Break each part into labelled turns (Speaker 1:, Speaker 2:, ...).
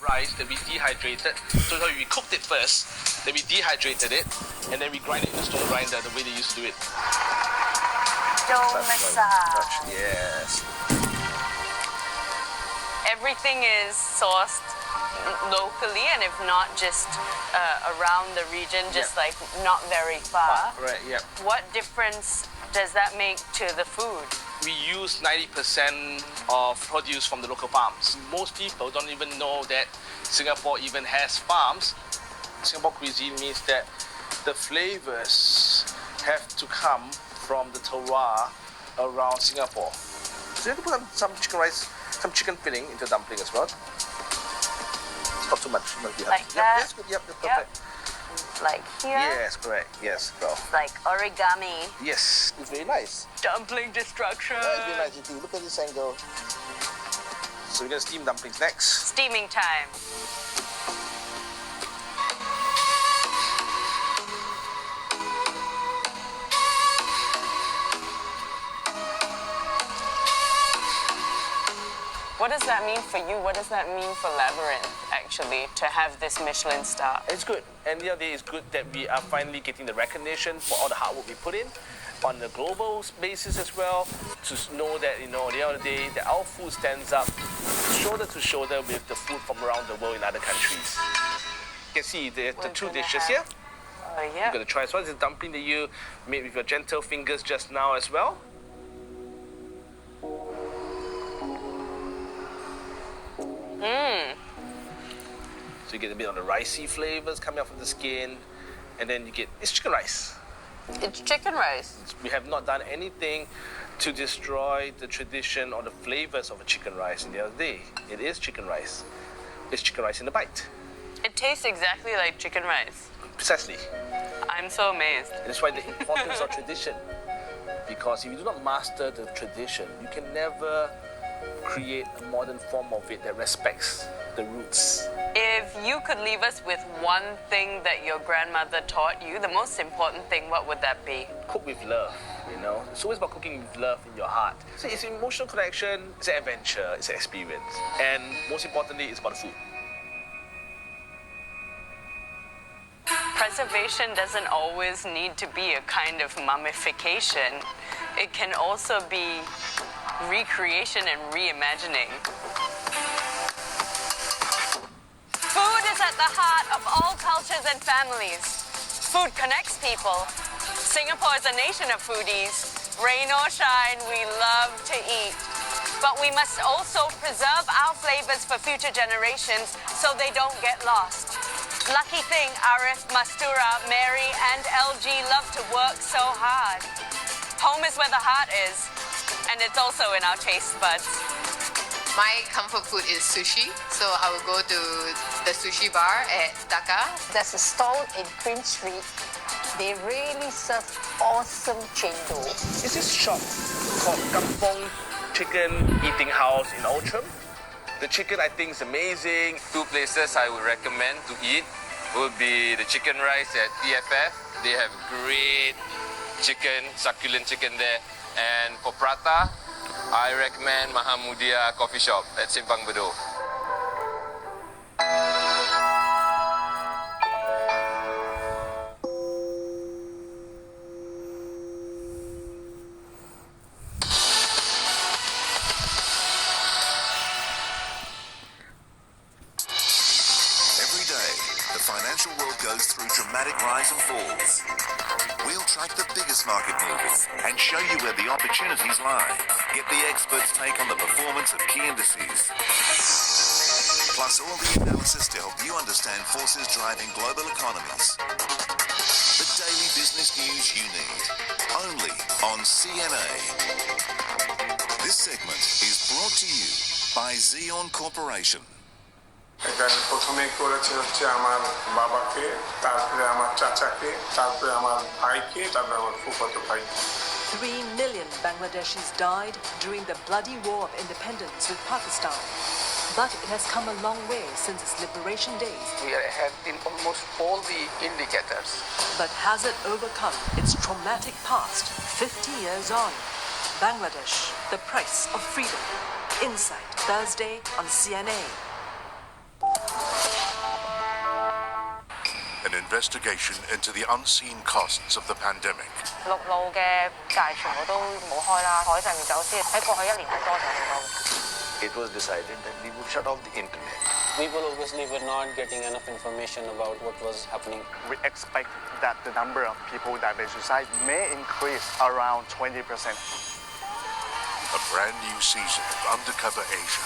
Speaker 1: rice that we dehydrated. So we cooked it first, then we dehydrated it, and then we grind it in a stone grinder the way they used to do it.
Speaker 2: Stone massage.
Speaker 1: Yes.
Speaker 3: Everything is sourced locally, and if not just around the region, just like not very far.
Speaker 1: Right, yeah.
Speaker 3: What difference does that make to the food?
Speaker 1: We use 90% of produce from the local farms. Most people don't even know that Singapore even has farms. Singapore cuisine means that the flavors have to come from the terroir around Singapore. So you can put some chicken rice, some chicken filling into the dumpling as well. Not too much.
Speaker 3: Like that?
Speaker 1: Yes, good. Yep, perfect.
Speaker 3: Like here?
Speaker 1: Yes, correct. Yes, girl.
Speaker 3: Like origami.
Speaker 1: Yes, it's very nice.
Speaker 3: Dumpling destruction.
Speaker 1: Yeah, it's very nice. You look at this angle. So we're gonna steam dumplings next.
Speaker 3: Steaming time. What does that mean for you? What does that mean for Labyrinth, actually, to have this Michelin star?
Speaker 1: It's good. And the other day, it's good that we are finally getting the recognition for all the hard work we put in on the global basis as well, to know that, at the end of the day, that our food stands up shoulder to shoulder with the food from around the world in other countries. You can see the two dishes here.
Speaker 3: Oh, yeah.
Speaker 1: You're going to try as well. This is dumpling that you made with your gentle fingers just now as well. So you get a bit of the ricey flavors coming off of the skin, and then it's chicken rice.
Speaker 3: It's chicken rice.
Speaker 1: We have not done anything to destroy the tradition or the flavors of a chicken rice in the other day. It is chicken rice. It's chicken rice in a bite.
Speaker 3: It tastes exactly like chicken rice.
Speaker 1: Precisely.
Speaker 3: I'm so amazed.
Speaker 1: That's why the importance of tradition. Because if you do not master the tradition, you can never create a modern form of it that respects the roots.
Speaker 3: If you could leave us with one thing that your grandmother taught you, the most important thing, what would that be?
Speaker 1: Cook with love, It's always about cooking with love in your heart. So it's an emotional connection, it's an adventure, it's an experience. And most importantly, it's about the food.
Speaker 3: Preservation doesn't always need to be a kind of mummification. It can also be recreation and reimagining. Food is at the heart of all cultures and families. Food connects people. Singapore is a nation of foodies. Rain or shine, we love to eat. But we must also preserve our flavors for future generations so they don't get lost. Lucky thing, Arif, Mastura, Mary, and LG love to work so hard. Home is where the heart is, and it's also in our taste buds.
Speaker 4: My comfort food is sushi, so I will go to the sushi bar at Taka.
Speaker 2: There's a stall in Queen Street. They really serve awesome chendol.
Speaker 1: It's this shop called Kampong Chicken Eating House in Outram. The chicken, I think, is amazing.
Speaker 5: Two places I would recommend to eat would be the chicken rice at EFF. They have great chicken, succulent chicken there. And for prata, I recommend Mahamudia Coffee Shop at Simpang Bedok.
Speaker 6: financial world goes through dramatic rise and falls. We'll track the biggest market movers and show you where the opportunities lie. Get the experts' take on the performance of key indices. Plus all the analysis to help you understand forces driving global economies. The daily business news you need. Only on CNA. This segment is brought to you by Xeon Corporation.
Speaker 7: এখানে প্রথমে করেছে হচ্ছে আমার বাবাকে, তারপরে আমার চাচাকে, তারপরে আমার ভাইকে, তারপরে আমার ফুফাতো ভাইকে।
Speaker 8: 3 million Bangladeshis died during the bloody war of independence with Pakistan. But it has come a long way since its liberation days.
Speaker 9: We are ahead in almost all the indicators.
Speaker 8: But has it overcome its traumatic past 50 years on? Bangladesh, the price of freedom. Insight, Thursday on CNA.
Speaker 6: investigation into the unseen costs of the pandemic.
Speaker 10: 陸路嘅界全部都冇開啦，海上面走私喺過去1年係多咗好多。
Speaker 11: It was decided that we would shut off the internet.
Speaker 12: People obviously were not getting enough information about what was happening.
Speaker 13: We expect that the number of people that they suicide may increase around 20%.
Speaker 6: A brand new season of Undercover Asia.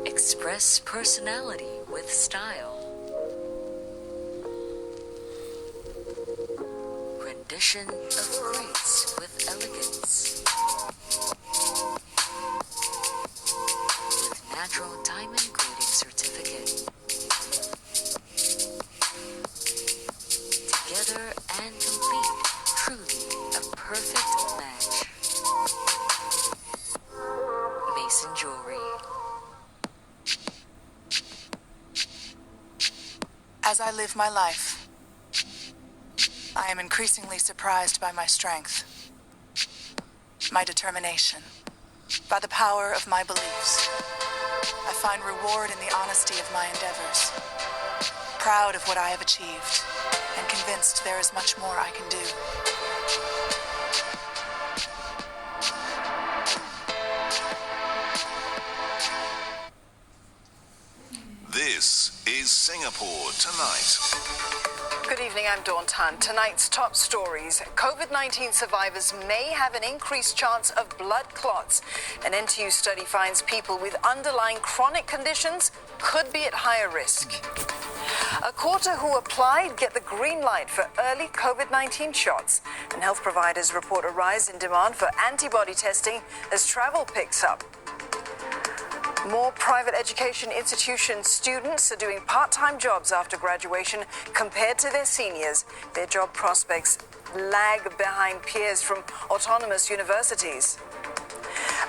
Speaker 14: Express personality with style. Rendition of grace with elegance. With natural diamond grading certificate. Together and complete, truly a perfect match. Mason Jewelry.
Speaker 15: As I live my life, I am increasingly surprised by my strength, my determination, by the power of my beliefs. I find reward in the honesty of my endeavors, proud of what I have achieved, and convinced there is much more I can do.
Speaker 6: This is Singapore Tonight.
Speaker 16: Good evening, I'm Dawn Tan. Tonight's top stories. COVID-19 survivors may have an increased chance of blood clots. An NTU study finds people with underlying chronic conditions could be at higher risk. A quarter who applied get the green light for early COVID-19 shots. And health providers report a rise in demand for antibody testing as travel picks up. More private education institution students are doing part-time jobs after graduation compared to their seniors. Their job prospects lag behind peers from autonomous universities.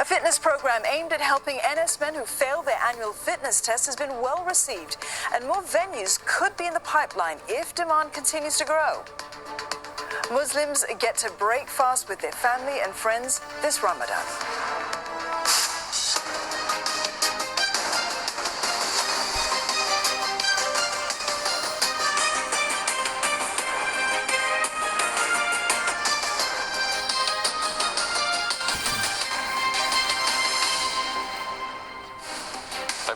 Speaker 16: A fitness program aimed at helping NS men who fail their annual fitness test has been well received, and more venues could be in the pipeline if demand continues to grow. Muslims get to break fast with their family and friends this Ramadan.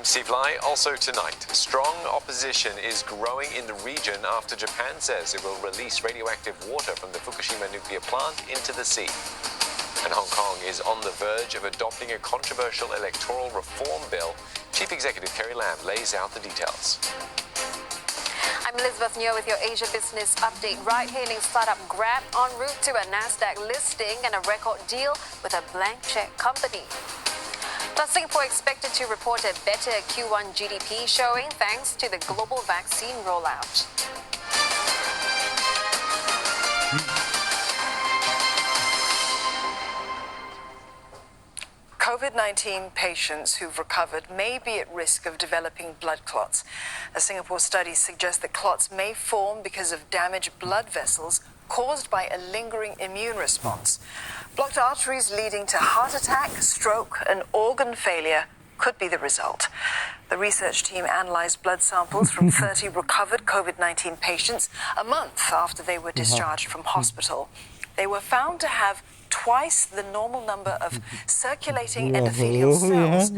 Speaker 17: Steve Lai. Also tonight, strong opposition is growing in the region after Japan says it will release radioactive water from the Fukushima nuclear plant into the sea. And Hong Kong is on the verge of adopting a controversial electoral reform bill. Chief Executive Carrie Lam lays out the details.
Speaker 18: I'm Elizabeth Neo with your Asia Business Update. Ride-hailing startup Grab en route to a Nasdaq listing and a record deal with a blank check company. Plus, Singapore expected to report a better Q1 GDP showing thanks to the global vaccine rollout.
Speaker 16: COVID-19 patients who've recovered may be at risk of developing blood clots. A Singapore study suggests that clots may form because of damaged blood vessels caused by a lingering immune response. Blocked arteries leading to heart attack, stroke, and organ failure could be the result. The research team analyzed blood samples from 30 recovered COVID-19 patients a month after they were discharged from hospital. They were found to have twice the normal number of circulating endothelial cells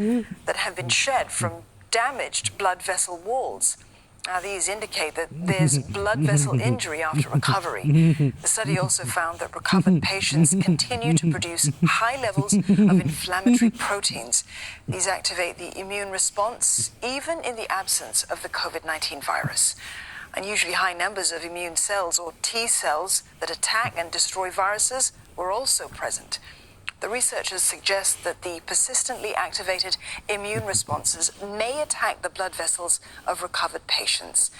Speaker 16: that have been shed from damaged blood vessel walls. Now, these indicate that there's blood vessel injury after recovery. The study also found that recovered patients continue to produce high levels of inflammatory proteins. These activate the immune response, even in the absence of the COVID-19 virus. Unusually high numbers of immune cells, or T cells, that attack and destroy viruses were also present. The researchers suggest that the persistently activated immune responses may attack the blood vessels of recovered patients.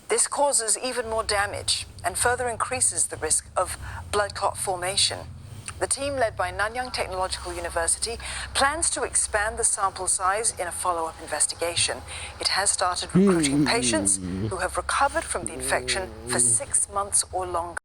Speaker 16: This causes even more damage and further increases the risk of blood clot formation. The team, led by Nanyang Technological University, plans to expand the sample size in a follow-up investigation. It has started recruiting patients who have recovered from the infection for 6 months or longer.